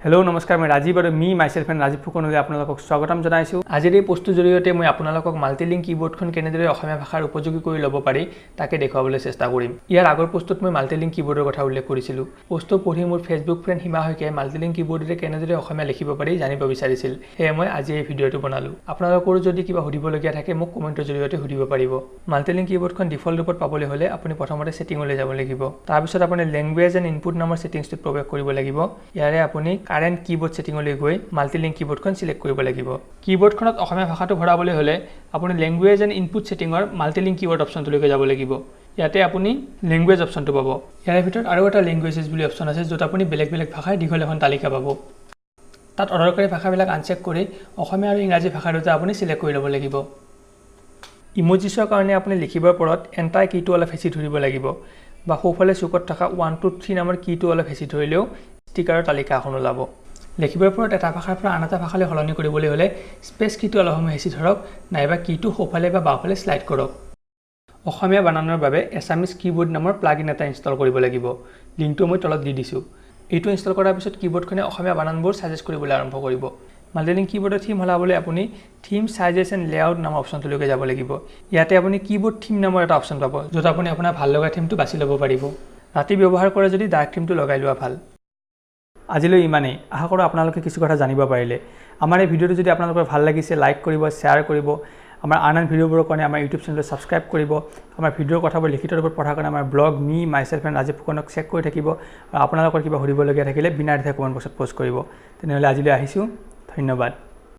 Hello' নমস্কাৰ মই ৰাজীৱ আৰু মি মাইসেলফ এণ্ড ৰাজীৱ ফুকনলৈ আপোনালোকক স্বাগতম জনাইছোঁ। আজিৰ এই পোষ্টটোৰ জৰিয়তে মই আপোনালোকক মাল্টিলিংক কিবোৰ্ডখন কেনেদৰে অসমীয়া ভাষাৰ উপযোগী কৰি ল'ব পাৰি তাকে দেখুৱাবলৈ চেষ্টা কৰিম। ইয়াৰ আগৰ পোষ্টটোত মই মাল্টিলিংক কিবোৰ্ডৰ কথা উল্লেখ কৰিছিলোঁ। পোষ্টটো পঢ়ি মোৰ ফেচবুক ফ্ৰেণ্ড হিমা শইকীয়াই মাল্টিলিংক কিবোৰ্ডেৰে কেনেদৰে অসমীয়া লিখিব পাৰি জানিব বিচাৰিছিল। সেয়ে মই আজি এই ভিডিঅ'টো বনালোঁ। আপোনালোকৰো যদি কিবা সুধিবলগীয়া থাকে মোক কমেণ্টৰ জৰিয়তে সুধিব পাৰিব। মাল্টিলিংক কিবোৰ্ডখন ডিফল্ট ৰূপত পাবলৈ হ'লে আপুনি প্ৰথমতে ছেটিংলৈ যাব লাগিব। তাৰপিছত আপুনি লেংগুৱেজ এণ্ড ইনপুট নামৰ ছেটিংছটোত প্ৰৱেশ কৰিব লাগিব। ইয়াৰে আপুনি কাৰেণ্ট কিবোৰ্ড ছেটিংলৈ গৈ মাল্টিলিংক কিবোৰ্ডখন সিলেক্ট কৰিব লাগিব। কিবোৰ্ডখনত অসমীয়া ভাষাটো ভৰাবলৈ হ'লে আপুনি লেংগুৱেজ এণ্ড ইনপুট ছেটিংৰ মাল্টিলিংক কিবোৰ্ড অপশ্যনটোলৈকে যাব লাগিব। ইয়াতে আপুনি লেংগুৱেজ অপশ্যনটো পাব। ইয়াৰ ভিতৰত আৰু এটা লেংগুৱেজেছ বুলি অপশ্যন আছে য'ত আপুনি বেলেগ বেলেগ ভাষাৰ দীঘল এখন তালিকা পাব। তাত অৰ্ডাৰকাৰী ভাষাবিলাক আনচেক কৰি অসমীয়া আৰু ইংৰাজী ভাষা দুটা আপুনি সিলেক্ট কৰি ল'ব লাগিব। ইম'জিছৰ কাৰণে আপুনি লিখিবৰ পৰত এণ্টাৰ কীটো অলপ হেঁচি ধৰিব লাগিব বা সোঁফালে চুকত থকা 1 2 3 নামৰ কীটো অলপ হেঁচি ধৰিলেও ষ্টিকাৰৰ তালিকা এখন ওলাব। লিখিবৰ পৰত এটা ভাষাৰ পৰা আন এটা ভাষালৈ সলনি কৰিবলৈ হ'লে স্পেচ কীটো অলপ সময় হেঁচি ধৰক নাইবা কীটো সোঁফালে বা বাওঁফালে শ্লাইড কৰক। অসমীয়া বানানৰ বাবে এছামিজ কীবোৰ্ড নামৰ প্লাগইন এটা ইনষ্টল কৰিব লাগিব। লিংকটো মই তলত দি দিছোঁ। এইটো ইনষ্টল কৰাৰ পিছত কীবোৰ্ডখনে অসমীয়া বানানবোৰ ছাজেষ্ট কৰিবলৈ আৰম্ভ কৰিব। মাল্টিলিংক কীবোৰ্ডৰ থিম সলাবলৈ আপুনি থিম সাজেষ্ট এণ্ড লেআউট নামৰ অপশ্যনটোলৈকে যাব লাগিব। ইয়াতে আপুনি কীবোৰ্ড থিম নামৰ এটা অপশ্যন পাব য'ত আপুনি আপোনাৰ ভাল লগা থিমটো বাছি ল'ব পাৰিব। ৰাতি ব্যৱহাৰ কৰে যদি ডাৰ্ক থিমটো লগাই লোৱা ভাল। আজিলৈ ইমানেই। আশা কৰোঁ আপোনালোকে কিছু কথা জানিব পাৰিলে। আমাৰ এই ভিডিঅ'টো যদি আপোনালোকৰ ভাল লাগিছে লাইক কৰিব, শ্বেয়াৰ কৰিব। আমাৰ আন ভিডিঅ'বোৰৰ কাৰণে আমাৰ ইউটিউব চেনেলটো ছাবস্ক্ৰাইব কৰিব। আমাৰ ভিডিঅ'ৰ কথাবোৰ লিখিত ৰূপত পঢ়াৰ কাৰণে আমাৰ blog me myself and Rajiv ফুকনক চেক কৰি থাকিব। আৰু আপোনালোকৰ কিবা সুধিবলগীয়া থাকিলে বিনাদ্বিধাই কমেণ্ট বক্সত পোষ্ট কৰিব। তেনেহ'লে আজিলৈ আহিছোঁ। ধন্যবাদ।